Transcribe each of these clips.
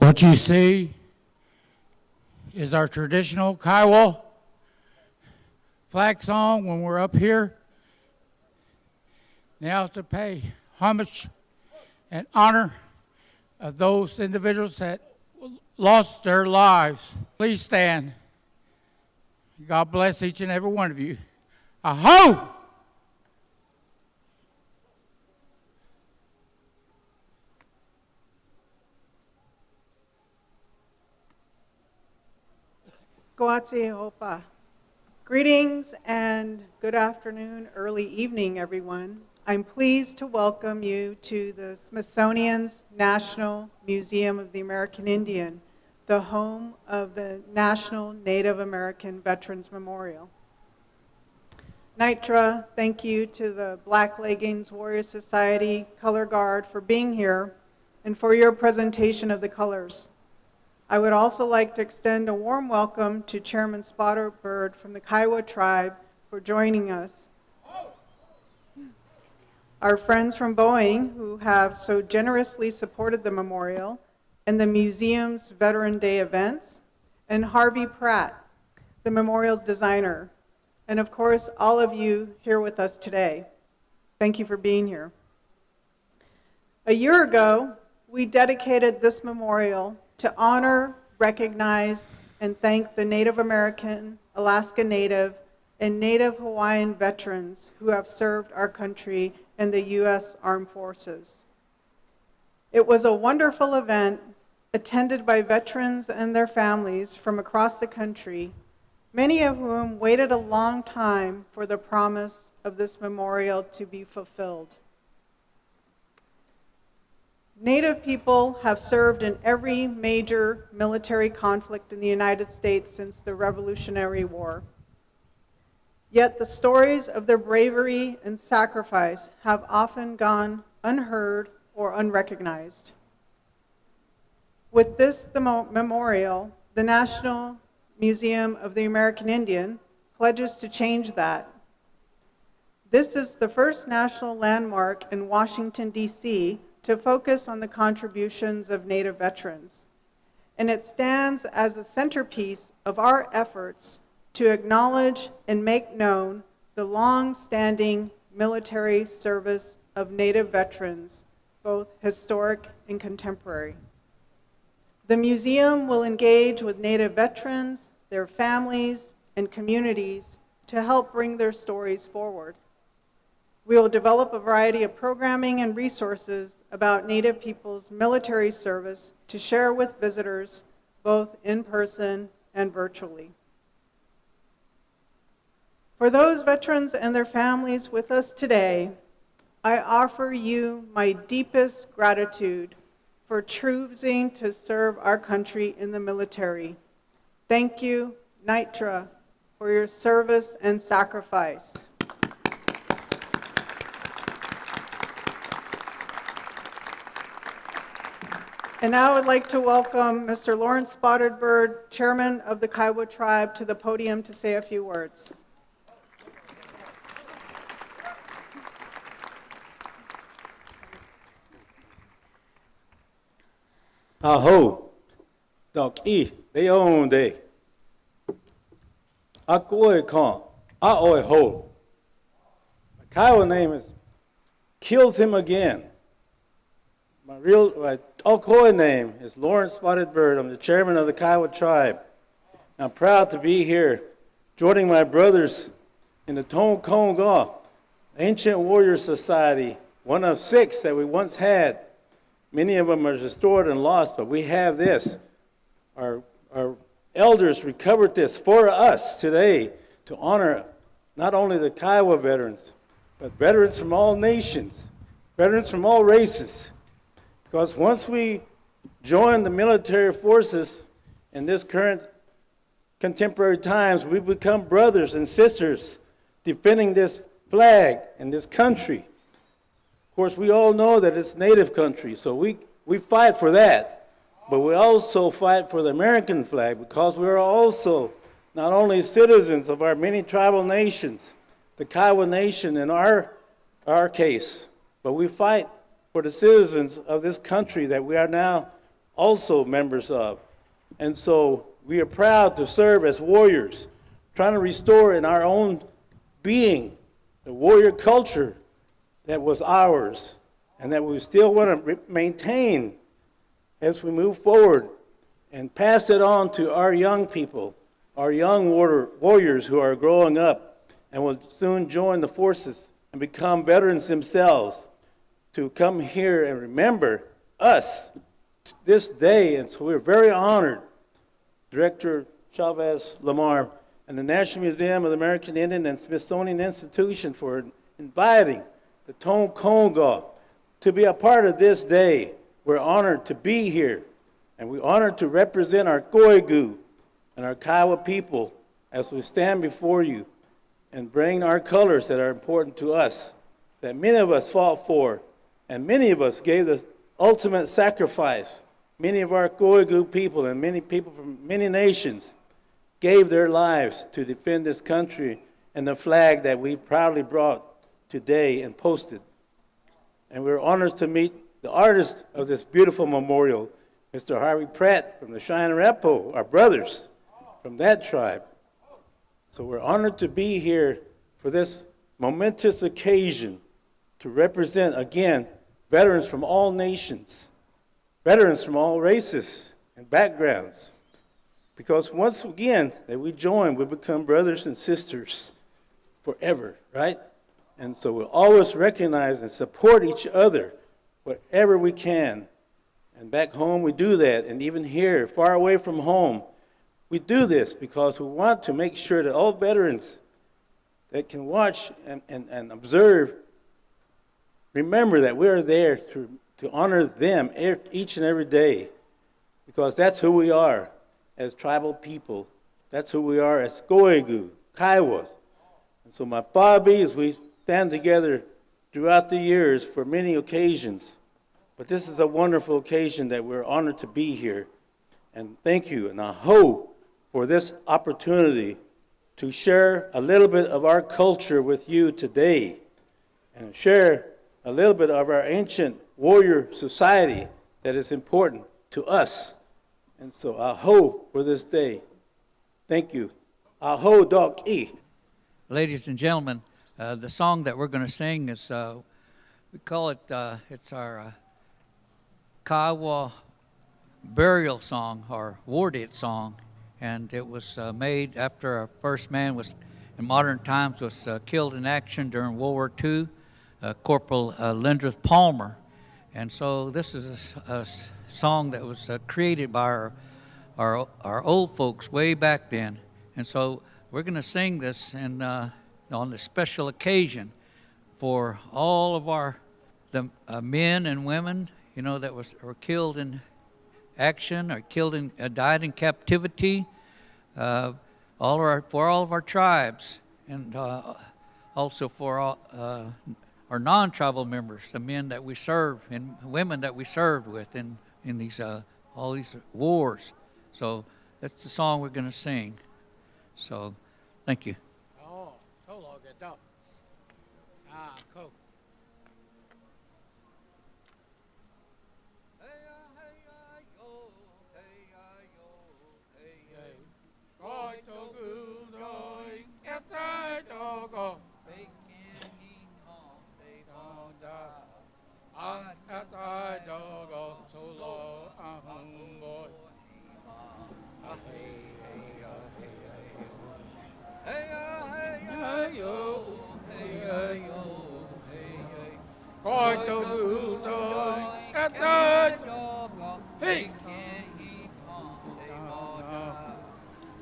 What you see is our traditional Kiowa flag song when we're up here. Now to pay homage and honor of those individuals that lost their lives. Please stand. God bless each and every one of you. Aho! Goatse Hopa. Greetings and good afternoon, early evening, everyone. I'm pleased to welcome you to the Smithsonian's National Museum of the American Indian, the home of the National Native American Veterans Memorial. Nitra, thank you to the Black Leggings Warrior Society Color Guard for being here and for your presentation of the colors. I would also like to extend a warm welcome to Chairman SpottedBird from the Kiowa tribe for joining us. Our friends from Boeing, who have so generously supported the memorial and the museum's Veteran Day events, and Harvey Pratt, the memorial's designer, and of course, all of you here with us today. Thank you for being here. A year ago, we dedicated this memorial to honor, recognize, and thank the Native American, Alaska Native, and Native Hawaiian veterans who have served our country in the U.S. Armed Forces. It was a wonderful event attended by veterans and their families from across the country, many of whom waited a long time for the promise of this memorial to be fulfilled. Native people have served in every major military conflict in the United States since the Revolutionary War. Yet the stories of their bravery and sacrifice have often gone unheard or unrecognized. With this memorial, the National Museum of the American Indian pledges to change that. This is the first national landmark in Washington, D.C. to focus on the contributions of Native veterans, and it stands as a centerpiece of our efforts to acknowledge and make known the long-standing military service of Native veterans, both historic and contemporary. The museum will engage with Native veterans, their families, and communities to help bring their stories forward. We will develop a variety of programming and resources about Native people's military service to share with visitors, both in person and virtually. For those veterans and their families with us today, I offer you my deepest gratitude for choosing to serve our country in the military. Thank you, Nitra, for your service and sacrifice. And now I would like to welcome Mr. Lawrence SpottedBird, Chairman of the Kiowa tribe, to the podium to say a few words. Aho, dok I, leonde. Akoi kon, aoi ho. My Kiowa name is Kills Him Again. My Alcoy name is Lawrence SpottedBird. I'm the chairman of the Kiowa tribe. I'm proud to be here, joining my brothers in the Tonkonga Ancient Warrior Society, one of 6 that we once had. Many of them are restored and lost, but we have this. Our elders recovered this for us today to honor not only the Kiowa veterans, but veterans from all nations, veterans from all races. Because once we join the military forces in this current contemporary times, we become brothers and sisters defending this flag and this country. Of course, we all know that it's Native country, so we fight for that. But we also fight for the American flag because we are also not only citizens of our many tribal nations, the Kiowa Nation in our case, but we fight for the citizens of this country that we are now also members of. And so we are proud to serve as warriors, trying to restore in our own being the warrior culture that was ours and that we still want to maintain as we move forward and pass it on to our young people, our young warriors who are growing up and will soon join the forces and become veterans themselves, to come here and remember us this day. And so we're very honored, Director Chavez Lamar and the National Museum of the American Indian and Smithsonian Institution for inviting the Tonkonga to be a part of this day. We're honored to be here, and we're honored to represent our Koigu and our Kiowa people as we stand before you and bring our colors that are important to us, that many of us fought for, and many of us gave the ultimate sacrifice. Many of our Koigu people and many people from many nations gave their lives to defend this country and the flag that we proudly brought today and posted. And we're honored to meet the artist of this beautiful memorial, Mr. Harvey Pratt from the Cheyenne Arapaho, our brothers from that tribe. So we're honored to be here for this momentous occasion to represent, again, veterans from all nations, veterans from all races and backgrounds. Because once again that we join, we become brothers and sisters forever, right? And so we'll always recognize and support each other wherever we can. And back home we do that, and even here, far away from home, we do this because we want to make sure that all veterans that can watch and observe remember that we are there to honor them each and every day, because that's who we are as tribal people. That's who we are as Koigu, Kiowas. And so my Pabi, as we stand together throughout the years for many occasions, but this is a wonderful occasion that we're honored to be here. And thank you, and I hope for this opportunity to share a little bit of our culture with you today and share a little bit of our ancient warrior society that is important to us. And so, aho for this day. Thank you. Aho dok e. Ladies and gentlemen, the song that we're going to sing is, we call it, it's our Kiowa burial song, or war dead song. And it was made after our first man was, in modern times, was killed in action during World War II, Corporal Lindrith Palmer. And so this is a song that was created by our old folks way back then. And so we're going to sing this on this special occasion for all of the men and women, you know, that were killed in action or died in captivity, for all of our tribes, and also for all our non-tribal members, the men that we serve and women that we served with in these all these wars. So that's the song we're going to sing. So, thank you. Oh, solo good dog. Ah, cool.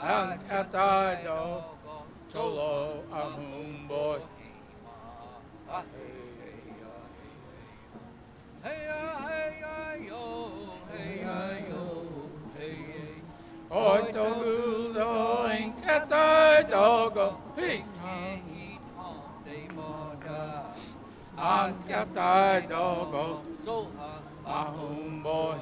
Solo, ahum boy. Oi to go in kata dogo he an kata dogo ahum boy.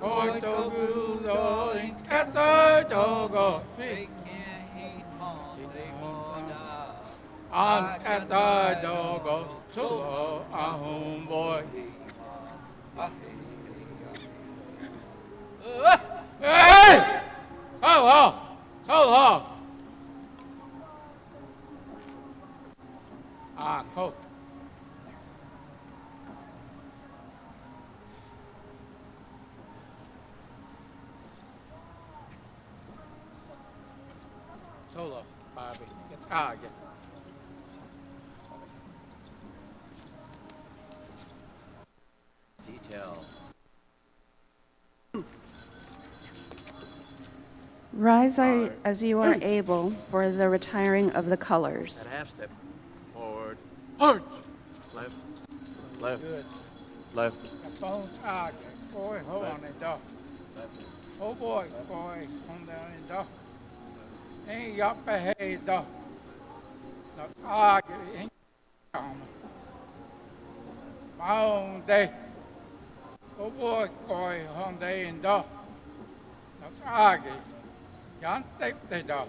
Oi to go in kata dogo he an kata dogo solo ahum boy. Hey! Solo! Solo! Ah, cool. Solo, Bobby. It's again. Detail. Rise as you are able for the retiring of the colors. That half step. Forward. Hard. Left. Left. Good. Left. Phone again. Boy, hold on it, dog. Left. Oh boy, hold down it, dog. Ain't got behaved, dog. No, ain't on my own day. Oh boy, hold day and dog. No, Yan take the dog.